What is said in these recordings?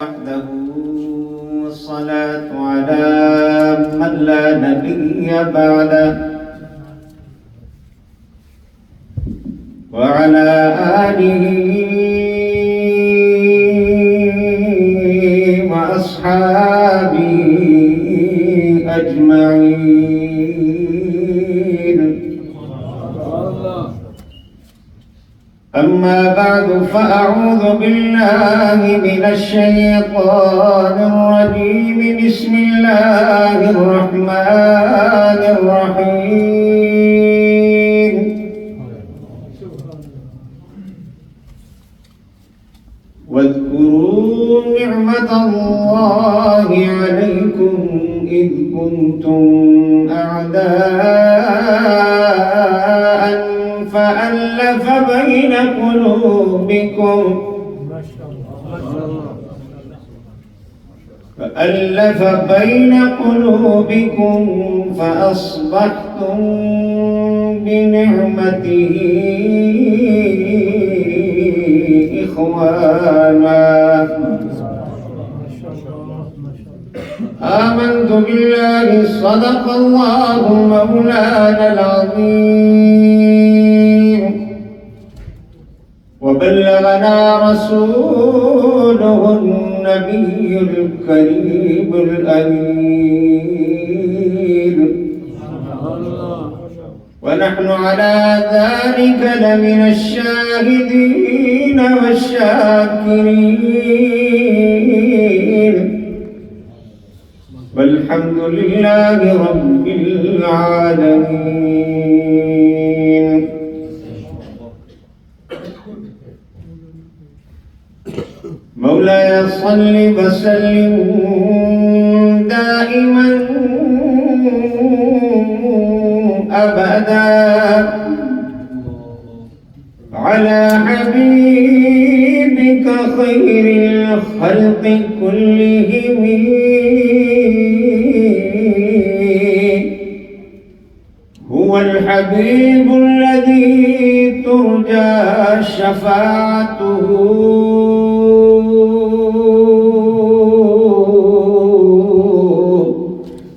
وحده والصلاة على من لا نبي بعده وعلى آله وأصحابه أجمعين. أما بعد فأعوذ بالله من الشيطان الرجيم. بسم الله الرحمن الرحيم. واذكروا نعمة الله عليكم إذ كنتم أعداء فألف بين قلوبكم فأصبحتم بنعمته إخوانا. آمنت بالله صدق الله مولانا العظيم وبلغنا رسوله النبي الكريم الأمين ونحن على ذلك لمن الشاهدين والشاكرين والحمد لله رب العالمين. مولاي صل وسلم دائما أبدا على حبيبك خير الخلق كلهم. هو الحبيب الذي ترجى شفاعته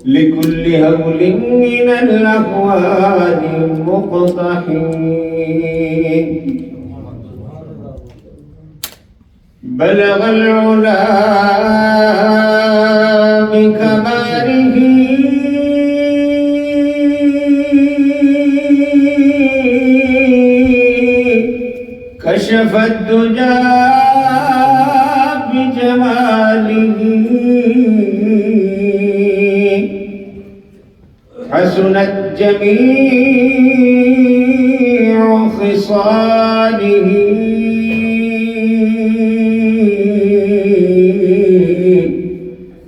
لكل هول من الأهوال مقتحم. بلغ العلا بكماله كشف الدجى بجماله حسنت جميع خصاله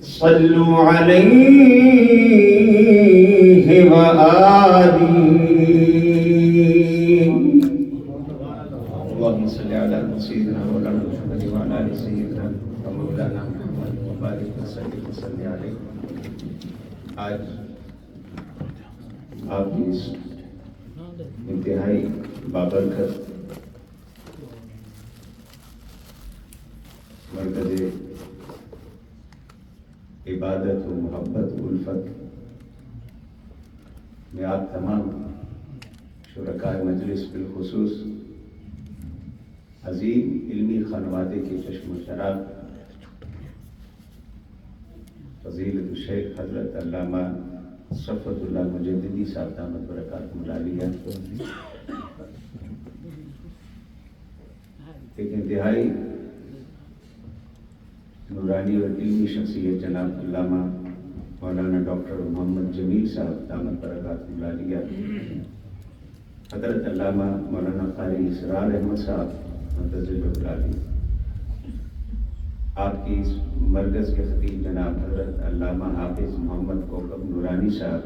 صلوا عليه وآله. اللهم صل على سيدنا مولانا محمد وعلى آل سيدنا مولانا محمد وبارك وسلم عليه. آج آپ کی اس انتہائی بابرکت مرکز عبادت و محبت و الفت میں آپ تمام شرکائے مجلس بالخصوص عظیم علمی خانوادے کے چشم و شراب فضیلت الشیخ حضرت علامہ صفوت اللہ مجددی صاحب دامت برکاتہ العالیہ ایک انتہائی نورانی اور علمی شخصیت جناب علامہ مولانا ڈاکٹر محمد جمیل صاحب دامت برکاتہ العالیہ، حضرت علامہ مولانا قاری اسرار احمد صاحب مدثر العالی، آپ کی اس مرکز کے خطیب جناب حضرت علامہ حافظ محمد کوکب نورانی صاحب،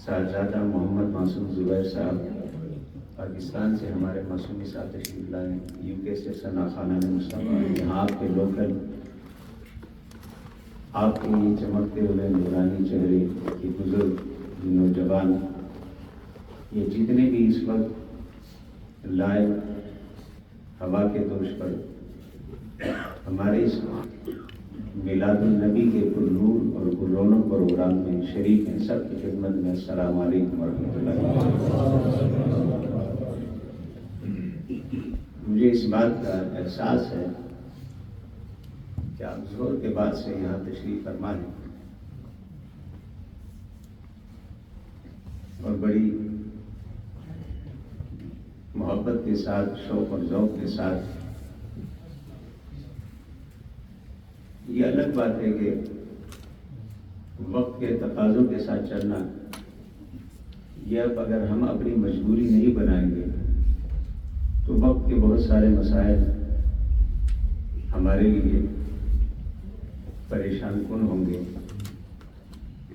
صاحبزادہ محمد معصوم زبیر صاحب، پاکستان سے ہمارے معصومی صاحب تشریف لائے، یو کے سے ثنا خانہ مصطفیٰ، یہاں آپ کے لوکل، آپ کے یہ چمکتے ہوئے نورانی چہرے کے بزرگ نوجوان، یہ جتنے بھی اس وقت لائیو ہوا کے دوش پر ہمارے اس میلاد النبی کے پرنور اور پررونق پروگرام میں شریک ہیں، سب کی خدمت میں السلام علیکم ورحمۃ اللہ۔ مجھے اس بات کا احساس ہے کہ آپ ظہر کے بعد سے یہاں تشریف فرما ہیں اور بڑی محبت کے ساتھ، شوق اور ذوق کے ساتھ۔ یہ الگ بات ہے کہ وقت کے تقاضوں کے ساتھ چلنا، یہ اب اگر ہم اپنی مجبوری نہیں بنائیں گے تو وقت کے بہت سارے مسائل ہمارے لیے پریشان کن ہوں گے۔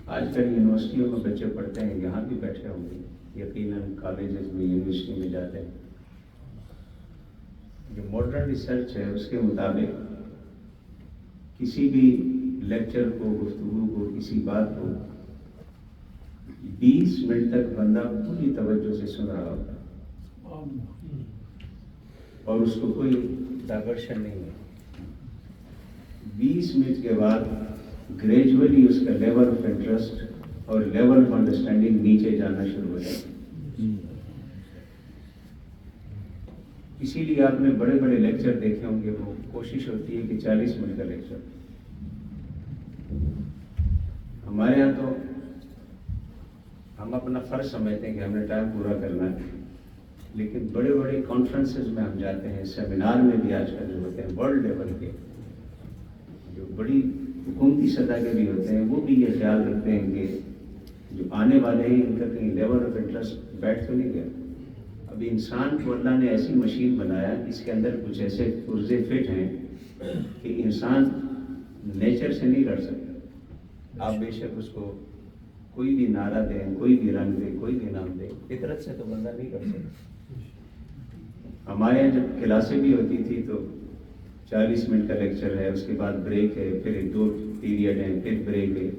آج کل یونیورسٹیوں میں بچے پڑھتے ہیں، یہاں بھی بیٹھے ہوں گے، یقیناً کالجز میں، یونیورسٹی میں جاتے ہیں۔ جو ماڈرن ریسرچ ہے اس کے مطابق کسی بھی لیکچر کو، گفتگو کو، کسی بات کو 20 منٹ تک بندہ پوری توجہ سے سن رہا ہوتا ہے اور اس کو کوئی ڈائیورشن نہیں ہے۔ 20 منٹ کے بعد گریجولی اس کا لیول آف انٹرسٹ اور لیول آف انڈرسٹینڈنگ نیچے جانا شروع ہو جاتا ہے۔ اسی لیے آپ نے بڑے بڑے لیکچر دیکھے ہوں گے، وہ کوشش ہوتی ہے کہ 40 منٹ کا لیکچر۔ ہمارے یہاں تو ہم اپنا فرض سمجھتے ہیں کہ ہم نے ٹائم پورا کرنا ہے، لیکن بڑے بڑے کانفرنسز میں ہم جاتے ہیں، سیمینار میں بھی آج کل جو ہوتے ہیں ورلڈ لیول کے، جو بڑی حکومتی سطح کے بھی ہوتے ہیں، وہ بھی یہ خیال رکھتے ہیں کہ جو آنے والے ہیں ان کا کہیں لیول آف انٹرسٹ بیٹھ تو نہیں گیا۔ ابھی انسان کو اللہ نے ایسی مشین بنایا، اس کے اندر کچھ ایسے پرزے فٹ ہیں کہ انسان نیچر سے نہیں لڑ سکتا۔ آپ بے شک اس کو کوئی بھی نعرہ دیں، کوئی بھی رنگ دیں، کوئی بھی نام دیں، فطرت سے تو بندہ نہیں کر سکتا۔ ہمارے یہاں جب کلاسیں بھی ہوتی تھی تو 40 منٹ کا لیکچر ہے، اس کے بعد بریک ہے، پھر 2 پیریڈ ہیں، پھر بریک ہے،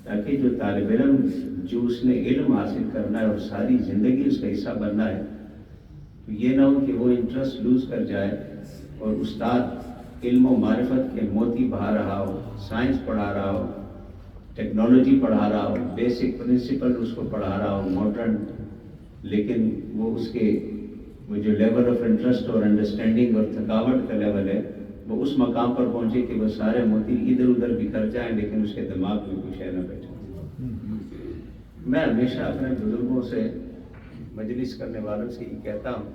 تاکہ جو طالب علم جو اس نے علم حاصل کرنا ہے اور ساری زندگی اس کا حصہ بننا ہے، تو یہ نہ ہو کہ وہ انٹرسٹ لوز کر جائے اور استاد علم و معرفت کے موتی بہا رہا ہو، سائنس پڑھا رہا ہو، ٹیکنالوجی پڑھا رہا ہو، بیسک پرنسپل اس کو پڑھا رہا ہو ماڈرن، لیکن وہ اس کے وہ جو لیول آف انٹرسٹ اور انڈرسٹینڈنگ اور تھکاوٹ کا لیول ہے، وہ اس مقام پر پہنچے کہ وہ سارے موتی ادھر ادھر بکھر جائیں لیکن اس کے دماغ میں کچھ ہے نہ بیٹھے۔ میں ہمیشہ اپنے بزرگوں سے، مجلس کرنے والوں سے یہ کہتا ہوں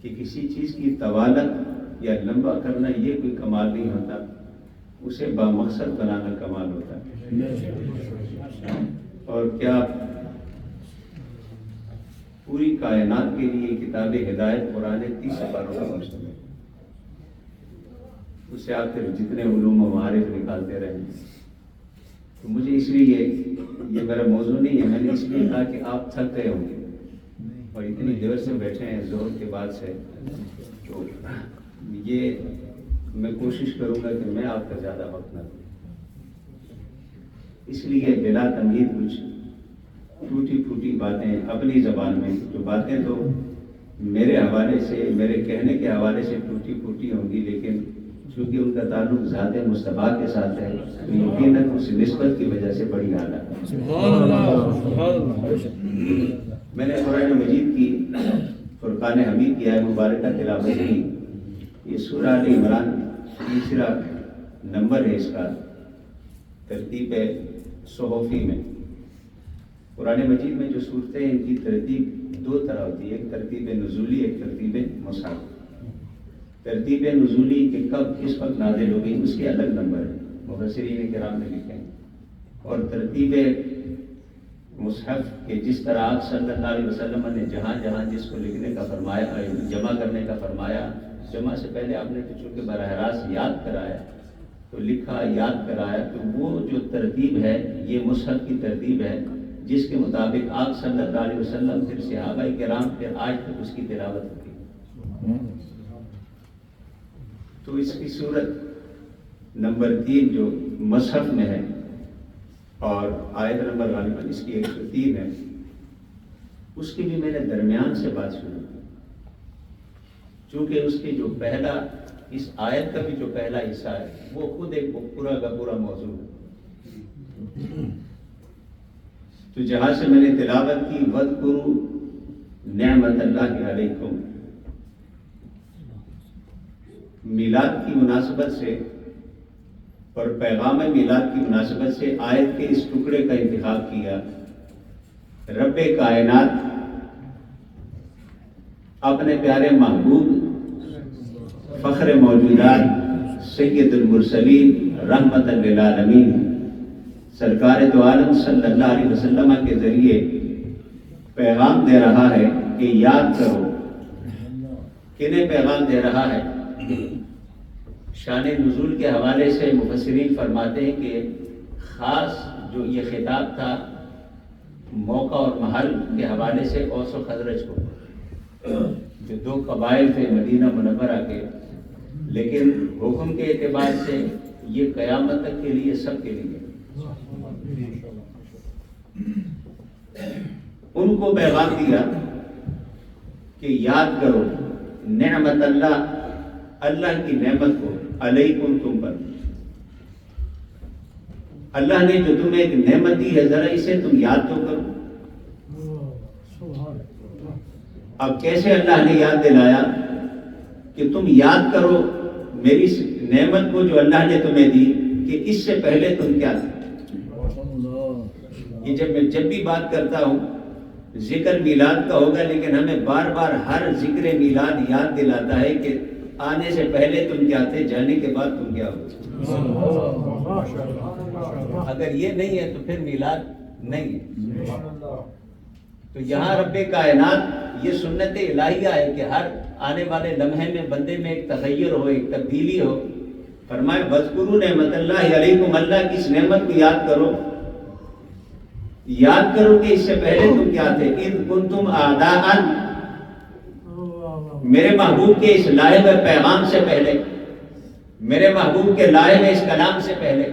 کہ کسی چیز کی طوالت یا لمبا کرنا یہ کوئی کمال نہیں ہوتا، اسے بامقصد بنانا کمال ہوتا ہے۔ اور کیا پوری کائنات کے لیے کتاب ہدایت قرآن 30 پاروں کا مشتمل ہے، اسے آپ پھر جتنے علوم و معارف نکالتے رہیں۔ تو مجھے اس لیے یہ میرا موضوع نہیں ہے، میں نے اس لیے کہا کہ آپ تھک گئے ہوں گے اور اتنی دیر سے بیٹھے ہیں ظہر کے بعد سے، تو یہ میں کوشش کروں گا کہ میں آپ کا زیادہ وقت نہ دوں۔ اس لیے بلا تمہید کچھ ٹوٹی پھوٹی باتیں اپنی زبان میں، جو باتیں تو میرے حوالے سے، میرے کہنے کے حوالے سے ٹوٹی پھوٹی ہوں گی، لیکن چونکہ ان کا تعلق ذات مصطفیٰ کے ساتھ ہے تو یقیناً اس نسبت کی وجہ سے بڑی اعلیٰ ہے۔ میں نے قرآن مجید کی فرقان حمید کی آیت مبارکہ تلاوت کی۔ یہ سورہ آل عمران 3 نمبر ہے اس کا، ترتیب صحفی میں۔ قرآن مجید میں جو صورتیں ہیں ان کی ترتیب 2 طرح ہوتی ہے، ایک ترتیب نزولی، ایک ترتیب مصحف۔ ترتیب نزولی کہ کب کس وقت نازل ہو گئی اس کے الگ نمبر ہیں، مفسرین کرام نے لکھے ہیں، اور ترتیب مصحف کہ جس طرح آپ صلی اللہ علیہ وسلم نے جہاں جہاں جس کو لکھنے کا فرمایا، جمع کرنے کا فرمایا، جمع سے پہلے آپ نے چونکہ براہ راست یاد کرایا تو لکھا، یاد کرایا، تو وہ جو ترتیب ہے یہ مصحف کی ترتیب ہے جس کے مطابق آپ صلی اللہ علیہ وسلم، پھر صحابہ کرام، پھر آج تک اس کی تلاوت ہوتی ہے۔ تو اس کی صورت نمبر 3 جو مصحف میں ہے اور آیت نمبر غالباً اس کی 103 ہے، اس کی بھی میں نے درمیان سے بات شروع کی، چونکہ اس کے جو پہلا اس آیت کا بھی جو پہلا حصہ ہے وہ خود ایک پورا کا پورا موضوع ہے. تو جہاں سے میں نے تلاوت کی وَاذْكُرُوا نعمت اللہ علیکم، میلاد کی مناسبت سے اور پیغام میلاد کی مناسبت سے آیت کے اس ٹکڑے کا انتخاب کیا. رب کائنات اپنے پیارے محبوب فخر موجودات سید المرسلین رحمت للعالمین سرکار دو عالم صلی اللہ علیہ وسلم کے ذریعے پیغام دے رہا ہے کہ یاد کرو. کنہیں پیغام دے رہا ہے؟ شان نزول کے حوالے سے مفسرین فرماتے ہیں کہ خاص جو یہ خطاب تھا موقع اور محل کے حوالے سے اوس و خزرج کو، جو دو قبائل تھے مدینہ منورہ کے، لیکن حکم کے اعتبار سے یہ قیامت تک کے لیے سب کے لیے. ان کو پیغام دیا کہ یاد کرو نعمت اللہ کی نعمت کو علیکم تم پر. اللہ نے جو تمہیں ایک نعمت دی ہے ذرا اسے تم یاد تو کرو. اب کیسے اللہ نے یاد دلایا کہ تم یاد کرو میری اس نعمت کو جو اللہ نے تمہیں دی کہ اس سے پہلے تم کیا تھے. یہ میں جب بھی بات کرتا ہوں ذکر میلاد کا ہوگا، لیکن ہمیں بار بار ہر ذکر میلاد یاد دلاتا ہے کہ آنے سے پہلے تم کیا تھے، جانے کے بعد تم کیا ہو. اگر یہ نہیں ہے تو پھر میلاد نہیں ہے. تو یہاں رب کائنات یہ سنت الہیہ ہے کہ ہر آنے والے لمحے میں بندے میں ایک تغیر ہو، ایک تبدیلی ہو. فرمائے وَاذْكُرُوا نعمت اللہ علیکم، اللہ کی اس نعمت کو یاد کرو. یاد کرو کہ اس سے پہلے تم کیا تھے. اِذْ كُنْتُمْ أَعْدَاءً، میرے محبوب کے اس لائے ہوئے پیغام سے پہلے، میرے محبوب کے لائے ہوئے اس کلام سے پہلے،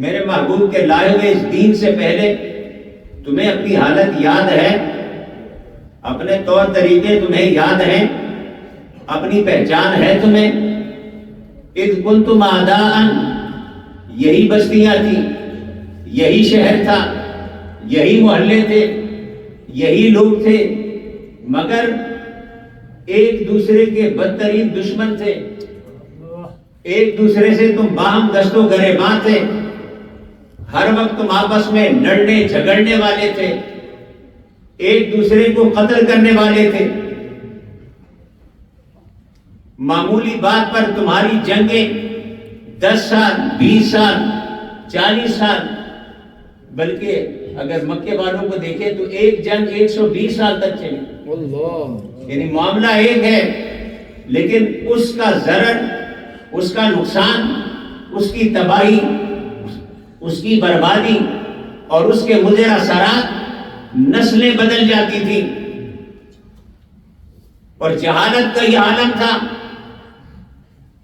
میرے محبوب کے لائے ہوئے اس دین سے پہلے تمہیں اپنی حالت یاد ہے، اپنے طور طریقے تمہیں یاد ہیں، اپنی پہچان ہے تمہیں. اِذْ كُنْتُمْ أَعْدَاءً، یہی بستیاں تھیں، یہی شہر تھا، یہی محلے تھے، یہی لوگ تھے، مگر ایک دوسرے کے بدترین دشمن تھے. ایک دوسرے سے تم باہم دست و گریباں تھے، ہر وقت تم آپس میں لڑنے جھگڑنے والے تھے، ایک دوسرے کو قتل کرنے والے تھے. معمولی بات پر تمہاری جنگیں 10 سال 20 سال 40 سال، بلکہ اگر مکے والوں کو دیکھیں تو ایک جنگ 120 سال تک چلی. یعنی معاملہ ایک ہے، لیکن اس کا ضرر، اس کا نقصان، اس کی تباہی، اس کی بربادی اور اس کے مضر اثرات نسلیں بدل جاتی تھی. اور جہالت کا یہ عالم تھا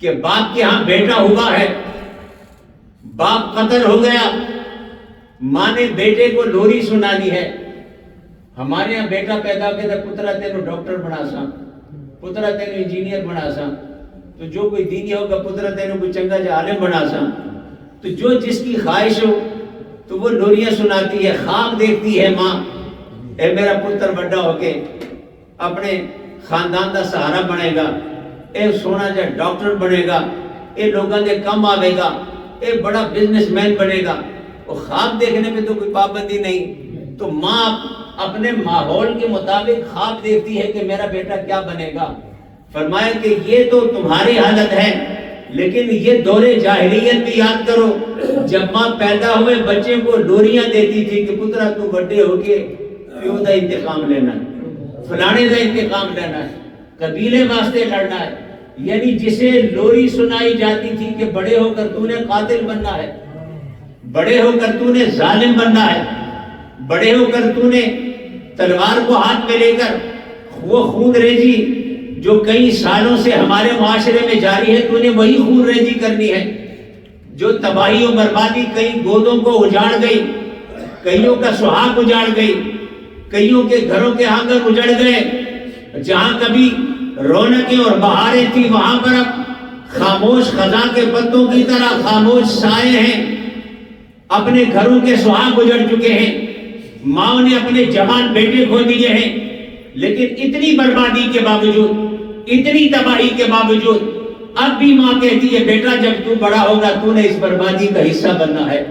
کہ باپ کے ہاں بیٹا ہوا ہے، باپ قتل ہو گیا، ماں نے بیٹے کو لوری سنا دی ہے. ہمارے یہاں بیٹا پیدا ہو گیا پترا تینو ڈاکٹر بنا سا، پترا تینو انجینئر بنا سا، تو جو کوئی دینی ہوگا پترا تینو کوئی چنگا جا عالم بنا سا. تو جو جس کی خواہش ہو تو وہ لوریاں سناتی ہے، خواب دیکھتی ہے ماں، اے میرا پتر بڑا ہو کے اپنے خاندان دا سہارا بنے گا، اے سونا جا ڈاکٹر بنے گا، اے لوگاں دے کم آوے گا، اے بڑا بزنس مین بنے گا. اور خواب دیکھنے میں تو کوئی پابندی نہیں، تو ماں اپنے ماحول کے مطابق خواب دیکھتی ہے کہ میرا بیٹا کیا بنے گا. فرمایا کہ یہ تو تمہاری حالت ہے، لیکن یہ دور جاہلیت بھی یاد کرو جب ماں پیدا ہوئے بچے کو لوریاں دیتی تھی کہ پترا تو بڑے ہو کے پیو دا انتقام لینا ہے، فلانے دا انتقام لینا ہے، قبیلے واسطے لڑنا ہے. یعنی جسے لوری سنائی جاتی تھی کہ بڑے ہو کر تو نے قاتل بننا ہے، بڑے ہو کر تو نے ظالم بننا ہے، بڑے ہو کر تو نے تلوار کو ہاتھ میں لے کر وہ خون ریزی جو کئی سالوں سے ہمارے معاشرے میں جاری ہے، تو نے وہی خون ریزی کرنی ہے. جو تباہی و بربادی کئی گودوں کو اجاڑ گئی، کئیوں کا سہاگ اجاڑ گئی، کئیوں کے گھروں کے آنگن اجڑ گئے. جہاں کبھی رونقیں اور بہاریں تھی وہاں پر اب خاموش خزاں کے پتوں کی طرح خاموش سائے ہیں، اپنے گھروں کے سہاگ گزر چکے ہیں، ماں نے اپنے جوان بیٹے کھو دیے ہیں، لیکن اتنی بربادی کے باوجود، اتنی تباہی کے باوجود اب بھی ماں کہتی ہے بیٹا جب تو بڑا ہوگا تو نے اس بربادی کا حصہ بننا ہے،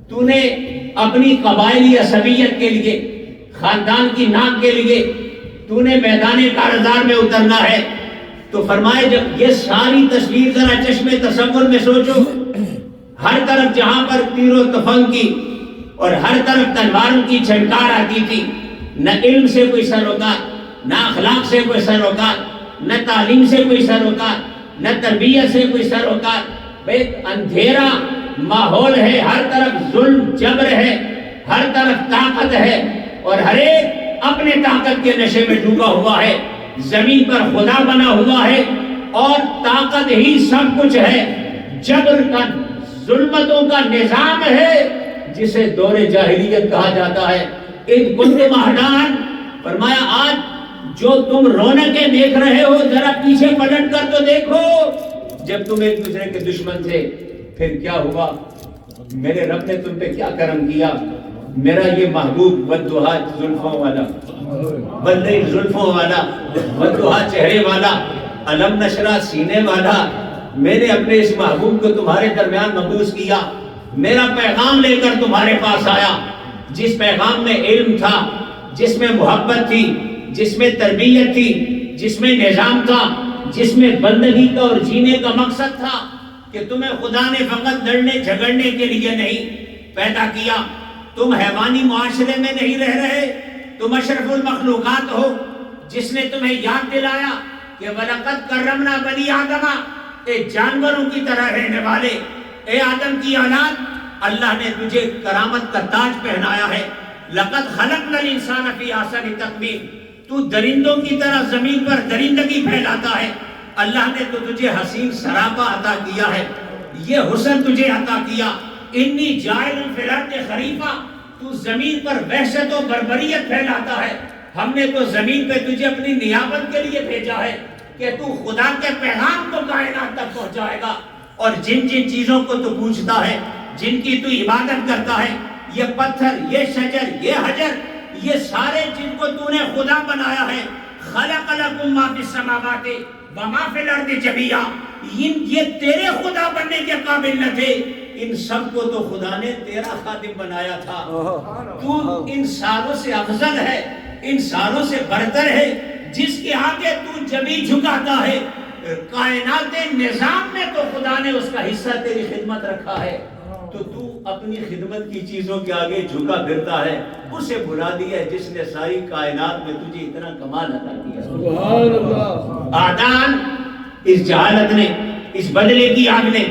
تو نے اپنی قبائلی عصبیت کے لیے، خاندان کی ناک کے لیے تو نے میدان کارزار میں اترنا ہے۔ تو فرمائے جب یہ ساری تصویر ذرا چشمے تصور میں سوچو، ہر طرف جہاں پر تیر و تفنگ کی اور ہر طرف تلواروں کی چھنکار آتی تھی، نہ علم سے کوئی سروکار، نہ اخلاق سے کوئی سروکار، نہ تعلیم سے کوئی سروکار، نہ تربیت سے کوئی سروکار، ایک اندھیرا ماحول ہے، ہر طرف ظلم جبر ہے، ہر طرف طاقت ہے، اور ہر ایک اپنے طاقت کے نشے میں ڈوبا ہوا ہے، زمین پر خدا بنا ہوا ہے، اور طاقت ہی سب کچھ ہے، جبر کا، ظلمتوں کا نظام ہے جسے دور جاہلیت کہا جاتا ہے۔ اذ کنتم احداً، فرمایا آج جو تم رونقیں دیکھ رہے ہو ذرا پیچھے پلٹ کر تو دیکھو، جب تم ایک دوسرے کے دشمن تھے پھر کیا ہوا، میرے رب نے تم پہ کیا کرم کیا، میرا یہ محبوب والضحیٰ زلفوں والا، واللیل زلفوں والا، والضحیٰ چہرے والا، علم نشرہ سینے والا، میں نے اپنے اس محبوب کو تمہارے درمیان مبعوث کیا، میرا پیغام لے کر تمہارے پاس آیا، جس پیغام میں علم تھا، جس میں محبت تھی، جس میں تربیت تھی، جس میں نظام تھا، جس میں بندگی کا اور جینے کا مقصد تھا، کہ تمہیں خدا نے فقط لڑنے جھگڑنے کے لیے نہیں پیدا کیا، تم حیوانی معاشرے میں نہیں رہ رہے، تم اشرف المخلوقات ہو، جس نے تمہیں یاد دلایا کہ وَلَقَدْ كَرَّمْنَا بَنِي آدَمَ، اے جانوروں کی طرح رہنے والے، اے آدم کی اولاد، اللہ نے تجھے کرامت کا تاج پہنایا ہے، لَقَدْ خَلَقْنَا الْإِنسَانَ فِي أَحْسَنِ تَقْوِيمٍ، تو درندوں کی طرح زمین پر درندگی پھیلاتا ہے، اللہ نے تو تجھے حسین سراپا عطا کیا ہے، یہ حسن تجھے عطا کیا، انی جاعل فی الارض خلیفہ، تو زمین پر وحشت و بربریت پھیلاتا ہے، ہم نے تو زمین پہ تجھے اپنی نیابت کے لیے بھیجا ہے کہ تو خدا کے پیغام کو کائنات تک پہنچائے گا، اور جن جن چیزوں کو تو پوچھتا ہے، جن کی تو عبادت کرتا ہے، یہ پتھر، یہ شجر، یہ حجر، یہ سارے جن کو تو نے خدا بنایا ہے، خلق لکم ما فی السماوات وما فی الارض جميعا، یہ تیرے خدا بننے کے قابل نہ تھے، ان سب کو تو خدا نے تیرا خادم بنایا تھا، تو ان ساروں سے افضل ہے، ان ساروں سے برتر ہے، جس کے آگے تو جبھی جھکاتا ہے، کائنات نظام میں تو خدا نے اس کا حصہ تیری خدمت رکھا ہے، تو اپنی خدمت کی چیزوں کے آگے جھکا پھرتا ہے، اسے بھلا دیا ہے جس نے ساری کائنات میں تجھے اتنا کمال عطا کیا۔ سبحان اللہ۔ آدان، اس جہالت نے، اس بدلے کی آگ نے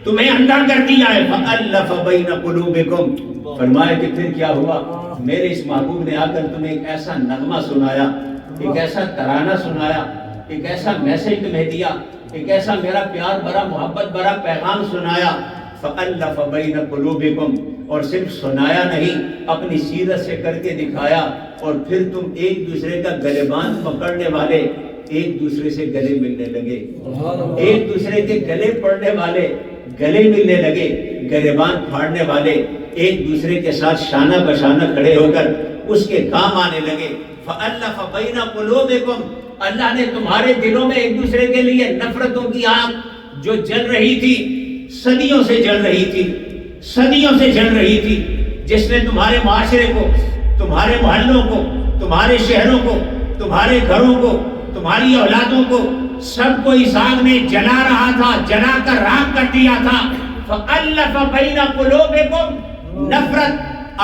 تمہیں اندھا کر دیا ہے، فَأَلَّفَ بَيْنَ قُلُوبِكُمْ، فرمایا کہ پھر کیا ہوا، میرے اس محبوب نے آ کر تمہیں ایک ایسا نغمہ سنایا، ایک ایسا ترانہ سنایا، ایک ایسا میسج تمہیں دیا، ایک ایسا میرا پیار بھرا محبت بھرا پیغام سنایا، فَأَلَّفَ بَيْنَ قُلُوبِكُمْ، اور صرف سنایا نہیں، اپنی سیرت سے کر کے دکھایا، اور پھر تم ایک دوسرے کا گریبان پکڑنے والے ایک دوسرے سے گلے ملنے لگے، ایک دوسرے کے گلے پڑنے والے گلے ملنے لگے، گریبان پھاڑنے والے ایک دوسرے کے ساتھ شانہ بشانہ کھڑے ہو کر اس کے کام آنے لگے۔ فَأَلَّفَ بَيْنَ قُلُوبِكُمْ، اللہ نے تمہارے دلوں میں ایک دوسرے کے لیے نفرتوں کی آگ جو جل رہی تھی، صدیوں سے جل رہی تھی، صدیوں سے جل رہی تھی، جس نے تمہارے معاشرے کو، تمہارے محلوں کو، تمہارے شہروں کو، تمہارے گھروں کو، تمہاری اولادوں کو، سب کو اس آگ نے جلا رہا تھا، جلا کر راکھ کر دیا تھا۔ فَأَلَّفَ بَيْنَ قُلُوبِكُمْ، نفرت،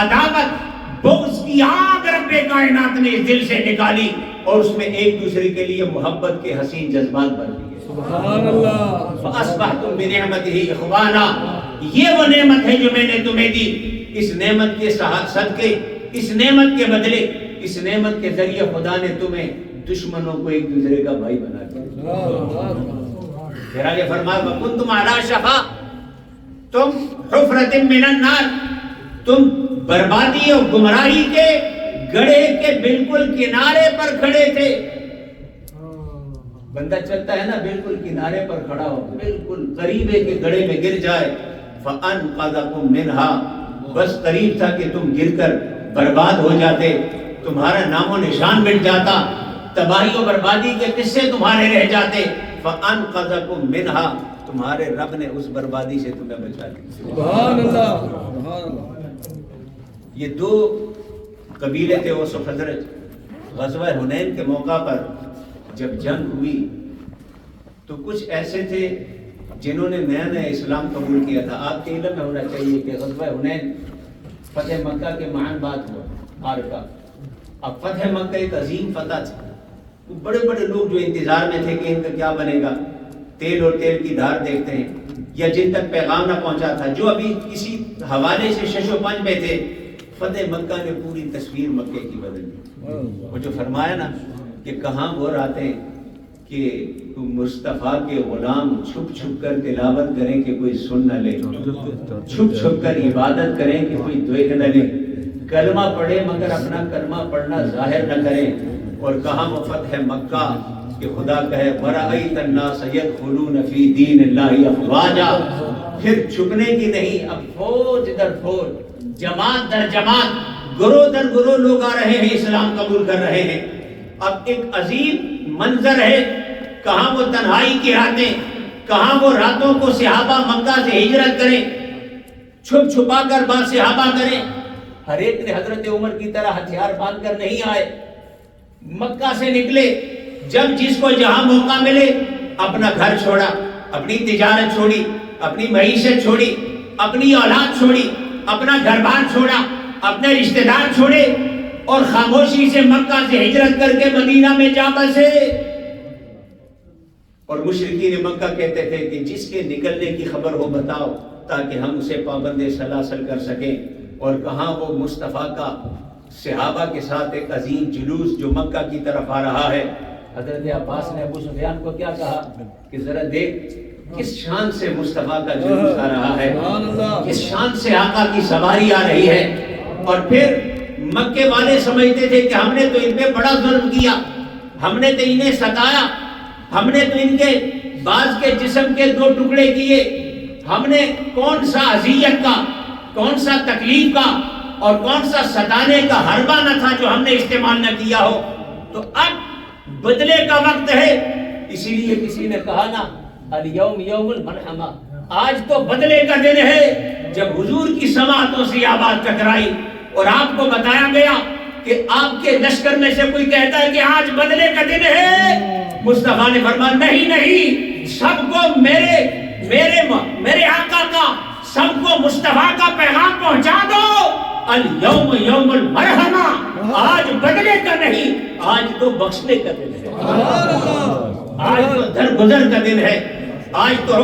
عداوت، بغض کی آگ رب کائنات نے اس دل سے نکالی، اور اس میں ایک دوسرے کے لیے محبت کے حسین جذبات بن دیے۔ سبحان اللہ۔ فَأَصْبَحْتُمْ بِنِعْمَتِهِ إِخْوَانًا، یہ وہ نعمت ہے جو میں نے تمہیں دی، اس نعمت کے صدقے، اس نعمت کے بدلے، اس نعمت کے ذریعے خدا نے تمہیں دشمنوں کو ایک دوسرے کا بھائی بنا دیا۔ پھر آگے فرمایا وَكُنْتُمْ عَلَى شَفَا، تم حفرۃ من النار، تم بربادی اور گمراہی کے گڑھے کے بالکل کنارے پر کھڑے تھے، بندہ چلتا ہے نا بالکل کنارے پر کھڑا ہو, بالکل قریب ہے کہ گڑھے میں گر جائے. فَأَنْقَذَكُم مِّنْهَا, بس قریب تھا کہ تم گر کر برباد ہو جاتے, تمہارا نام و نشان مٹ جاتا, تباہی و بربادی کے قصے تمہارے رہ جاتے. فَأَنْقَذَكُم مِّنْهَا, تمہارے رب نے اس بربادی سے تمہیں بچا لیا. سبحان اللہ, سبحان اللہ. یہ دو قبیلے تھے اوس و خزرج. غزوہ حنین کے موقع پر جب جنگ ہوئی تو کچھ ایسے تھے جنہوں نے نیا نیا اسلام قبول کیا تھا. آپ کے علم میں ہونا چاہیے کہ غزوہ حنین فتح مکہ کے معاً بات ہوا عارفہ. اب فتح مکہ ایک عظیم فتح تھا. بڑے بڑے لوگ جو انتظار میں تھے کہ ان کا کیا بنے گا, تیل اور تیل کی دھار دیکھتے ہیں, یا جن تک پیغام نہ پہنچا تھا, جو ابھی کسی حوالے سے شش و پنج میں تھے, فتح مکہ نے پوری تصویر مکے کی بدل دی. وہ جو فرمایا نا کہ کہاں وہ راتیں کہ مصطفیٰ کے غلام چھپ چھپ کر تلاوت کریں کہ کوئی سن نہ لے, چھپ چھپ کر عبادت کریں کہ کوئی دیکھ نہ لے, کلمہ پڑھے مگر اپنا کلمہ پڑھنا ظاہر نہ کریں. اور کہاں وہ فتح مکہ کہ خدا کہے وَرَأَيْتَ النَّاسَ يَدْخُلُونَ فِي دِينِ اللَّهِ أَفْوَاجًا, پھر چھپنے کی نہیں, اب فوج در فوج, جماعت در جماعت, گروہ در گروہ لوگ آ رہے ہیں, اسلام قبول کر رہے ہیں. اب ایک عظیم منظر ہے, کہاں وہ تنہائی کی راتیں, کہاں وہ راتوں کو صحابہ مکہ سے ہجرت کریں, چھپ چھپا کر با صحابہ کریں. ہر ایک نے حضرت عمر کی طرح ہتھیار باندھ کر نہیں آئے, مکہ سے نکلے, جب جس کو جہاں موقع ملے اپنا گھر چھوڑا, اپنی تجارت چھوڑی, اپنی معیشت چھوڑی, اپنی اولاد چھوڑی, اپنا گھر بار چھوڑا, اپنے رشتہ دار چھوڑے, اور خاموشی سے مکہ سے ہجرت کر کے مدینہ میں جا بسے. اور مشرکین مکہ کہتے تھے کہ جس کے نکلنے کی خبر ہو بتاؤ تاکہ ہم اسے پابند سلاسل کر سکیں. اور کہاں وہ مصطفیٰ کا صحابہ کے ساتھ ایک عظیم جلوس جو مکہ کی طرف آ رہا ہے. حضرت عباس نے ابو سفیان کو کیا کہا کہ ذرا دیکھ کس شان سے مصطفیٰ کا جلوس آ رہا ہے, کس شان سے آقا کی سواری آ رہی ہے. اور پھر مکے والے سمجھتے تھے کہ ہم نے تو ان پہ بڑا ظلم کیا, ہم نے تو انہیں ستایا, ہم نے تو ان کے بعض کے جسم کے 2 ٹکڑے کیے, ہم نے کون سا اذیت کا, کون سا تکلیف کا اور کون سا ستانے کا حربہ نہ تھا جو ہم نے استعمال نہ کیا ہو. تو اب بدلے کا وقت ہے, اسی لیے کسی نے کہا نا الیوم یوم المرحمہ, آج تو بدلے کا دن ہے. جب حضور کی سماعتوں سے آواز ٹکرائی اور آپ کو بتایا گیا کہ آپ کے لشکر میں سے کوئی کہتا ہے کہ آج بدلے کا دن ہے, مصطفیٰ نے فرمایا نہیں نہیں, سب کو میرے آقا کا, سب کو مصطفیٰ کا پیغام پہنچا دو. الیوم یوم المرحمہ, آج بدلے کا نہیں, آج تو بخشنے کا دن ہے, آج تو درگزر کا دن ہے, آج تو